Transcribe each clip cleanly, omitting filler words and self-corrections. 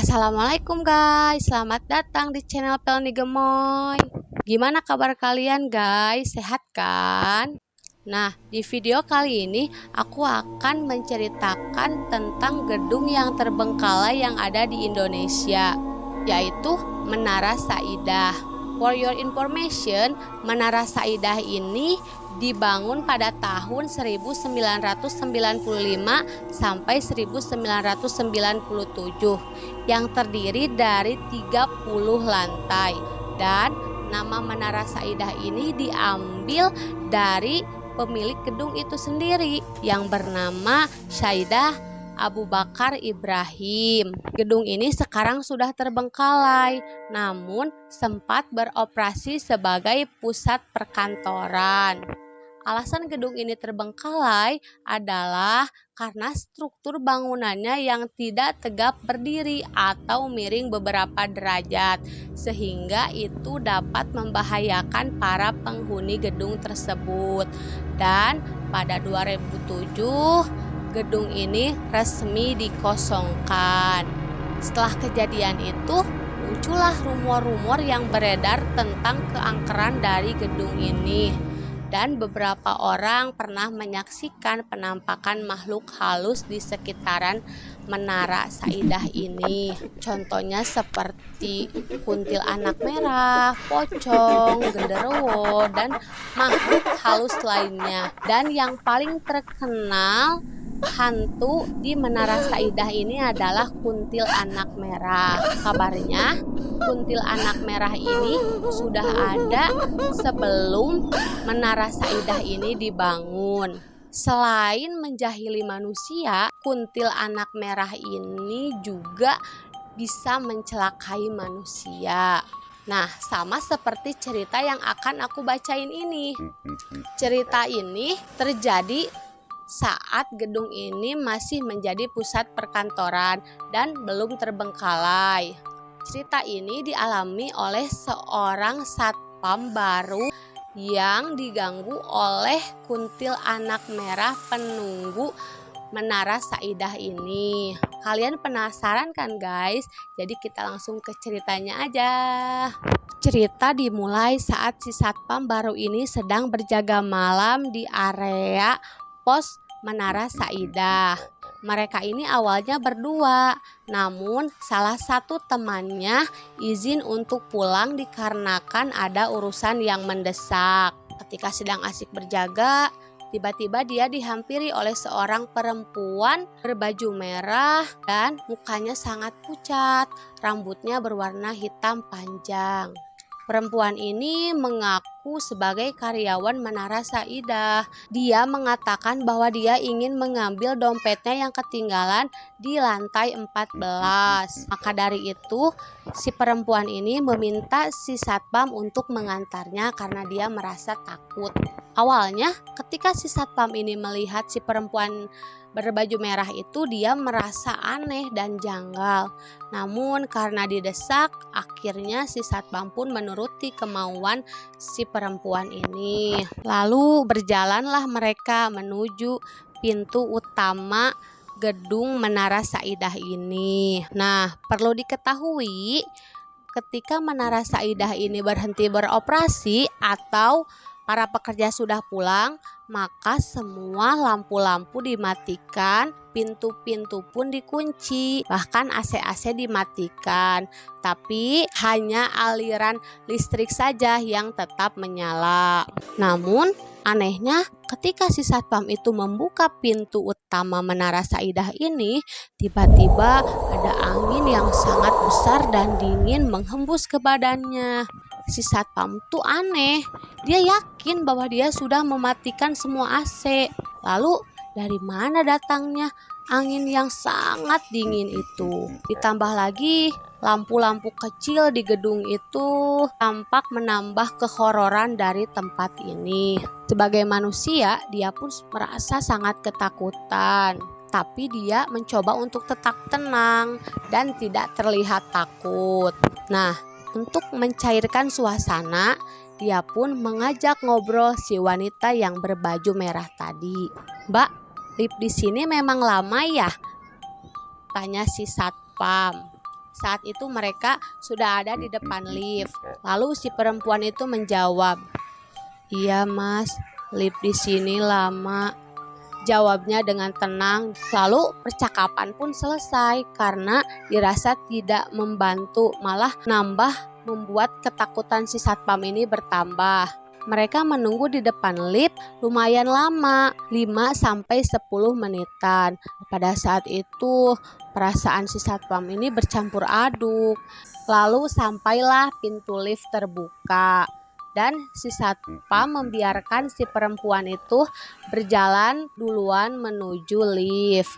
Assalamualaikum guys, selamat datang di channel Pelni Gemoy. Gimana kabar kalian guys, sehat kan? Nah, di video kali ini aku akan menceritakan tentang gedung yang terbengkalai yang ada di Indonesia, yaitu Menara Saidah. For your information, Menara Saidah ini dibangun pada tahun 1995 sampai 1997 yang terdiri dari 30 lantai, dan nama Menara Saidah ini diambil dari pemilik gedung itu sendiri yang bernama Saidah Abu Bakar Ibrahim. Gedung ini sekarang sudah terbengkalai, namun sempat beroperasi sebagai pusat perkantoran. Alasan gedung ini terbengkalai adalah karena struktur bangunannya yang tidak tegap berdiri atau miring beberapa derajat, sehingga itu dapat membahayakan para penghuni gedung tersebut. Dan pada 2007 gedung ini resmi dikosongkan. Setelah kejadian itu, muncullah rumor-rumor yang beredar tentang keangkeran dari gedung ini. Dan beberapa orang pernah menyaksikan penampakan makhluk halus di sekitaran Menara Saidah ini. Contohnya seperti kuntilanak merah, pocong, genderuwo, dan makhluk halus lainnya. Dan yang paling terkenal hantu di Menara Saidah ini adalah kuntilanak merah. Kabarnya kuntilanak merah ini sudah ada sebelum Menara Saidah ini dibangun. Selain menjahili manusia, kuntilanak merah ini juga bisa mencelakai manusia. Nah, sama seperti cerita yang akan aku bacain ini. Cerita ini terjadi saat gedung ini masih menjadi pusat perkantoran dan belum terbengkalai. Cerita ini dialami oleh seorang satpam baru yang diganggu oleh kuntilanak merah penunggu Menara Saidah ini. Kalian penasaran kan guys? Jadi kita langsung ke ceritanya aja. Cerita dimulai saat si satpam baru ini sedang berjaga malam di area pos Menara Saidah. Mereka ini awalnya berdua, namun salah satu temannya izin untuk pulang dikarenakan ada urusan yang mendesak. Ketika sedang asik berjaga, tiba-tiba dia dihampiri oleh seorang perempuan berbaju merah dan mukanya sangat pucat, rambutnya berwarna hitam panjang. Perempuan ini mengaku sebagai karyawan Menara Saidah. Dia mengatakan bahwa dia ingin mengambil dompetnya yang ketinggalan di lantai 14. Maka dari itu, si perempuan ini meminta si satpam untuk mengantarnya karena dia merasa takut. Awalnya, ketika si satpam ini melihat si perempuan berbaju merah itu, dia merasa aneh dan janggal. Namun karena didesak, akhirnya si satpam pun menuruti kemauan si perempuan ini. Lalu berjalanlah mereka menuju pintu utama gedung Menara Saidah ini. Nah, perlu diketahui, ketika Menara Saidah ini berhenti beroperasi atau para pekerja sudah pulang, maka semua lampu-lampu dimatikan, pintu-pintu pun dikunci, bahkan AC-AC dimatikan. Tapi hanya aliran listrik saja yang tetap menyala. Namun anehnya, ketika si satpam itu membuka pintu utama Menara Saidah ini, tiba-tiba ada angin yang sangat besar dan dingin menghembus ke badannya. Si satpam tuh aneh, dia yakin bahwa dia sudah mematikan semua AC. Lalu dari mana datangnya angin yang sangat dingin itu? Ditambah lagi lampu-lampu kecil di gedung itu tampak menambah kehororan dari tempat ini. Sebagai manusia, dia pun merasa sangat ketakutan. Tapi dia mencoba untuk tetap tenang dan tidak terlihat takut. Nah, untuk mencairkan suasana, dia pun mengajak ngobrol si wanita yang berbaju merah tadi. "Mbak, lift di sini memang lama ya?" tanya si satpam. Saat itu mereka sudah ada di depan lift. Lalu si perempuan itu menjawab, "Iya Mas, lift di sini lama." Jawabnya dengan tenang. Lalu percakapan pun selesai karena dirasa tidak membantu, malah nambah membuat ketakutan si satpam ini bertambah. Mereka menunggu di depan lift lumayan lama, 5-10 menitan. Pada saat itu perasaan si satpam ini bercampur aduk. Lalu sampailah pintu lift terbuka dan si satpam membiarkan si perempuan itu berjalan duluan menuju lift.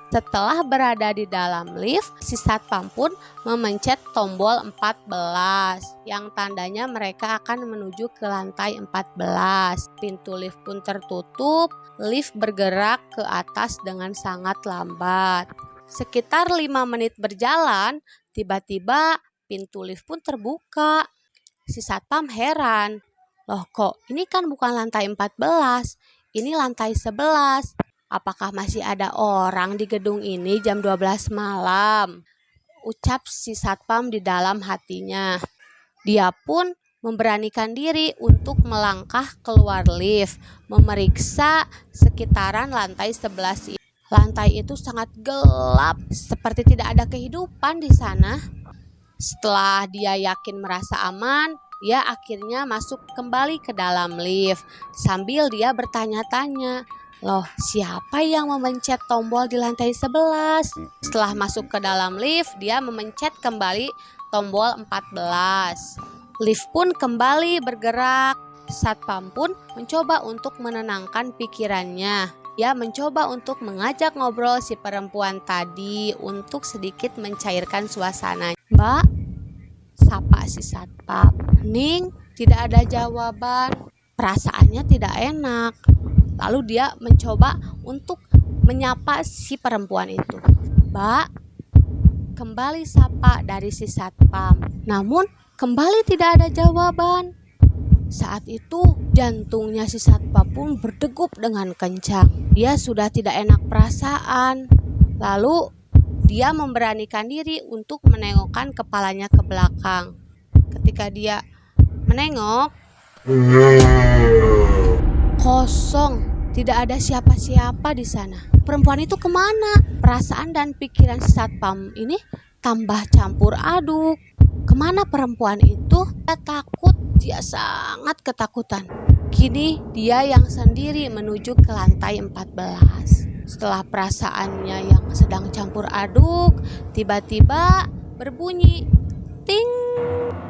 Setelah berada di dalam lift, si satpam pun memencet tombol 14 yang tandanya mereka akan menuju ke lantai 14. Pintu lift pun tertutup, lift bergerak ke atas dengan sangat lambat. Sekitar 5 menit berjalan, tiba-tiba pintu lift pun terbuka. Si satpam heran, "Loh kok ini kan bukan lantai 14, ini lantai 11. Apakah masih ada orang di gedung ini jam 12 malam?" Ucap si satpam di dalam hatinya. Dia pun memberanikan diri untuk melangkah keluar lift, memeriksa sekitaran lantai 11 itu. Lantai itu sangat gelap, seperti tidak ada kehidupan di sana. Setelah dia yakin merasa aman, dia akhirnya masuk kembali ke dalam lift sambil dia bertanya-tanya, "Loh, siapa yang memencet tombol di lantai 11?" Setelah masuk ke dalam lift, dia memencet kembali tombol 14. Lift pun kembali bergerak. Satpam pun mencoba untuk menenangkan pikirannya. Dia mencoba untuk mengajak ngobrol si perempuan tadi untuk sedikit mencairkan suasana. "Mbak," sapa si satpam. Hening, tidak ada jawaban. Perasaannya tidak enak. Lalu dia mencoba untuk menyapa si perempuan itu. "Mbak," kembali sapa dari si satpam. Namun kembali tidak ada jawaban. Saat itu jantungnya si satpam pun berdegup dengan kencang. Dia sudah tidak enak perasaan. Lalu dia memberanikan diri untuk menengokkan kepalanya ke belakang. Ketika dia menengok, kosong, tidak ada siapa-siapa di sana. Perempuan itu kemana? Perasaan dan pikiran si satpam ini tambah campur aduk. Kemana perempuan itu? Dia takut, dia sangat ketakutan. Kini dia yang sendiri menuju ke lantai 14. Setelah perasaannya yang sedang campur aduk, tiba-tiba berbunyi ting,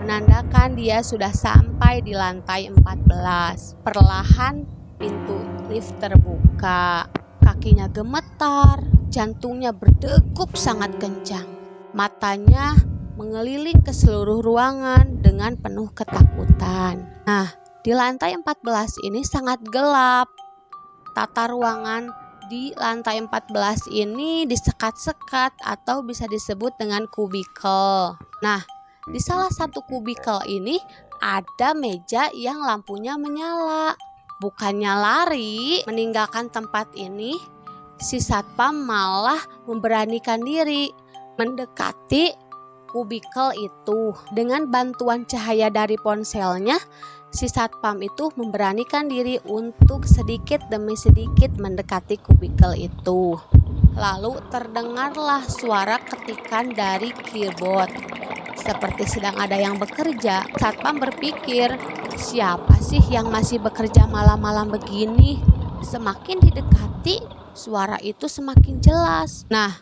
menandakan dia sudah sampai di lantai 14. Perlahan pintu lift terbuka. Kakinya gemetar, jantungnya berdegup sangat kencang. Matanya mengeliling ke seluruh ruangan dengan penuh ketakutan. Nah, di lantai 14 ini sangat gelap. Tata ruangan di lantai 14 ini disekat-sekat atau bisa disebut dengan kubikel. Nah, di salah satu kubikel ini ada meja yang lampunya menyala. Bukannya lari meninggalkan tempat ini, si satpam malah memberanikan diri mendekati kubikel itu. Dengan bantuan cahaya dari ponselnya, si satpam itu memberanikan diri untuk sedikit demi sedikit mendekati kubikel itu. Lalu terdengarlah suara ketikan dari keyboard. Seperti sedang ada yang bekerja. Satpam berpikir, siapa sih yang masih bekerja malam-malam begini? Semakin didekati, suara itu semakin jelas. Nah,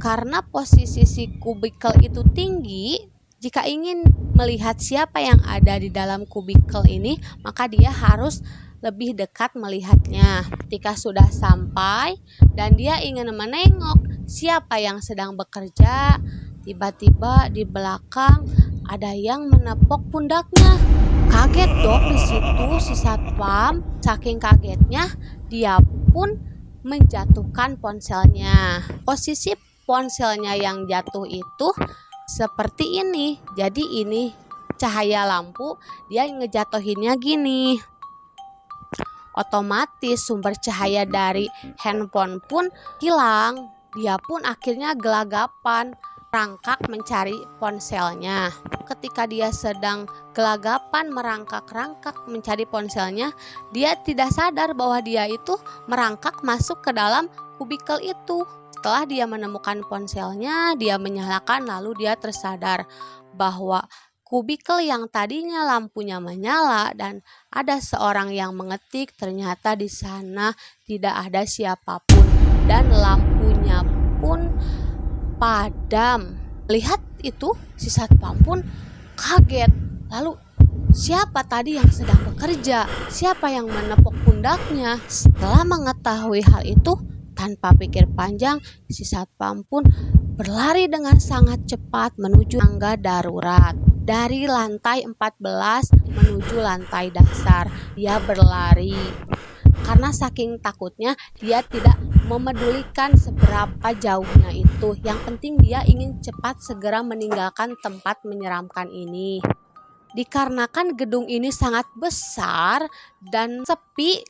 karena posisi si kubikel itu tinggi, jika ingin melihat siapa yang ada di dalam kubikel ini, maka dia harus lebih dekat melihatnya. Ketika sudah sampai dan dia ingin menengok siapa yang sedang bekerja, tiba-tiba di belakang ada yang menepok pundaknya. Kaget dong di situ si satpam. Saking kagetnya, dia pun menjatuhkan ponselnya. Posisi ponselnya yang jatuh itu seperti ini. Jadi ini cahaya lampu, dia ngejatuhinnya gini. Otomatis sumber cahaya dari handphone pun hilang. Dia pun akhirnya gelagapan. merangkak mencari ponselnya. Ketika dia sedang gelagapan merangkak-rangkak mencari ponselnya, dia tidak sadar bahwa dia itu merangkak masuk ke dalam kubikel itu. Setelah dia menemukan ponselnya, dia menyalakan, lalu dia tersadar bahwa kubikel yang tadinya lampunya menyala dan ada seorang yang mengetik, ternyata di sana tidak ada siapapun dan lampunya pun padam. Melihat itu, si satpam pun kaget. Lalu, siapa tadi yang sedang bekerja? Siapa yang menepuk pundaknya? Setelah mengetahui hal itu, tanpa pikir panjang, si satpam pun berlari dengan sangat cepat menuju tangga darurat. Dari lantai 14 menuju lantai dasar, dia berlari. Karena saking takutnya, dia tidak memedulikan seberapa jauhnya itu. Yang penting dia ingin cepat segera meninggalkan tempat menyeramkan ini. Dikarenakan gedung ini sangat besar dan sepi,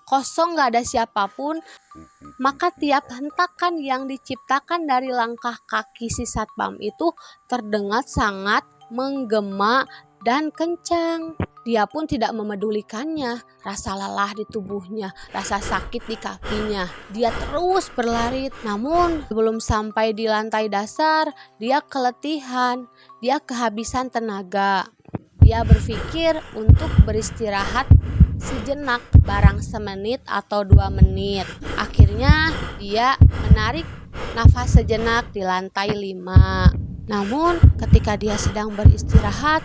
kosong gak ada siapapun, maka tiap hentakan yang diciptakan dari langkah kaki si satpam itu terdengar sangat menggema dan kencang. Dia pun tidak memedulikannya, rasa lelah di tubuhnya, rasa sakit di kakinya. Dia terus berlari, namun sebelum sampai di lantai dasar, dia keletihan, dia kehabisan tenaga. Dia berpikir untuk beristirahat sejenak, barang semenit atau 2 menit. Akhirnya dia menarik nafas sejenak di lantai 5. Namun ketika dia sedang beristirahat,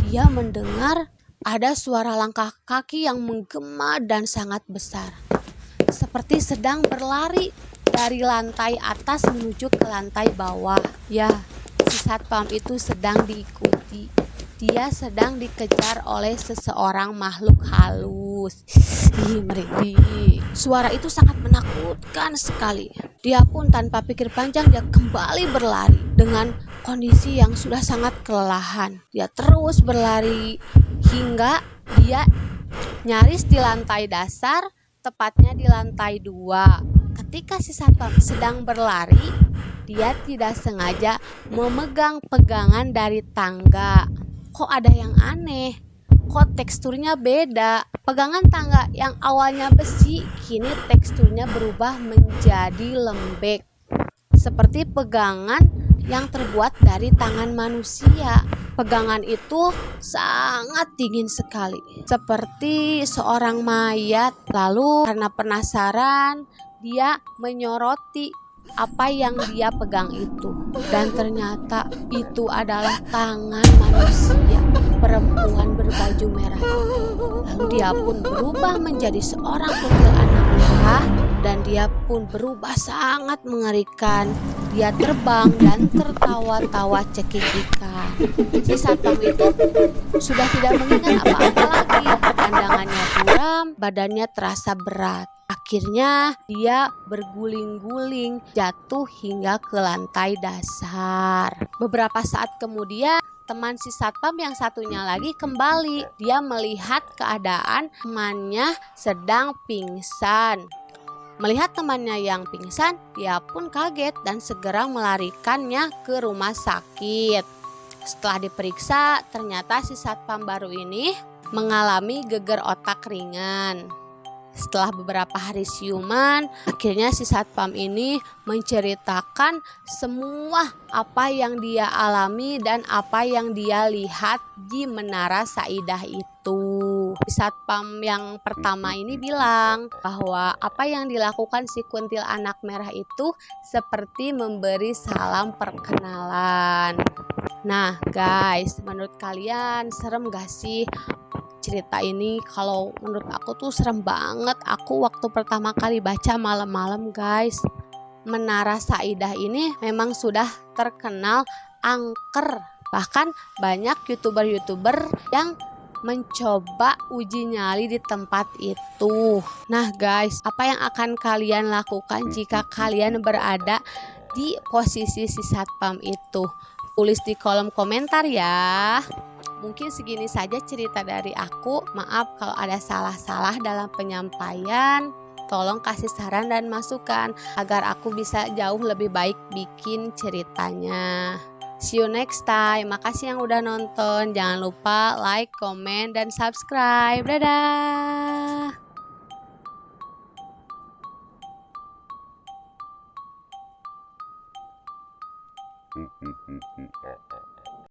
dia mendengar ada suara langkah kaki yang menggema dan sangat besar, seperti sedang berlari dari lantai atas menuju ke lantai bawah. Ya, si satpam itu sedang diikuti. Dia sedang dikejar oleh seseorang makhluk halus. Merinding. Suara itu sangat menakutkan sekali. Dia pun tanpa pikir panjang, dia kembali berlari dengan kondisi yang sudah sangat kelelahan. Dia terus berlari hingga dia nyaris di lantai dasar, tepatnya di lantai 2. Ketika si satpam sedang berlari, dia tidak sengaja memegang pegangan dari tangga. Kok ada yang aneh? Kok teksturnya beda? Pegangan tangga yang awalnya besi, kini teksturnya berubah menjadi lembek, seperti pegangan yang terbuat dari tangan manusia. Pegangan itu sangat dingin sekali, seperti seorang mayat. Lalu karena penasaran, dia menyoroti apa yang dia pegang itu, dan ternyata itu adalah tangan manusia, perempuan berbaju merah. Lalu dia pun berubah menjadi seorang kuntilanak merah, dan dia pun berubah sangat mengerikan. Dia terbang dan tertawa-tawa cekikikan. Si satpam itu sudah tidak mengingat apa-apa lagi. Pandangannya buram, badannya terasa berat. Akhirnya dia berguling-guling jatuh hingga ke lantai dasar. Beberapa saat kemudian, teman si satpam yang satunya lagi kembali. Dia melihat keadaan temannya sedang pingsan. Melihat temannya yang pingsan, dia pun kaget dan segera melarikannya ke rumah sakit. Setelah diperiksa, ternyata si satpam baru ini mengalami geger otak ringan. Setelah beberapa hari siuman, akhirnya si satpam ini menceritakan semua apa yang dia alami dan apa yang dia lihat di Menara Saidah itu. Si satpam yang pertama ini bilang bahwa apa yang dilakukan si kuntilanak merah itu seperti memberi salam perkenalan. Nah guys, menurut kalian serem gak sih cerita ini? Kalau menurut aku tuh serem banget. Aku waktu pertama kali baca malam-malam guys. Menara Saidah ini memang sudah terkenal angker. Bahkan banyak youtuber-youtuber yang mencoba uji nyali di tempat itu. Nah guys, apa yang akan kalian lakukan jika kalian berada di posisi si satpam itu? Tulis di kolom komentar ya. Mungkin segini saja cerita dari aku. Maaf kalau ada salah-salah dalam penyampaian. tolong kasih saran dan masukan agar aku bisa jauh lebih baik bikin ceritanya. See you next time. Makasih yang udah nonton. Jangan lupa like, comment, dan subscribe. Dadah.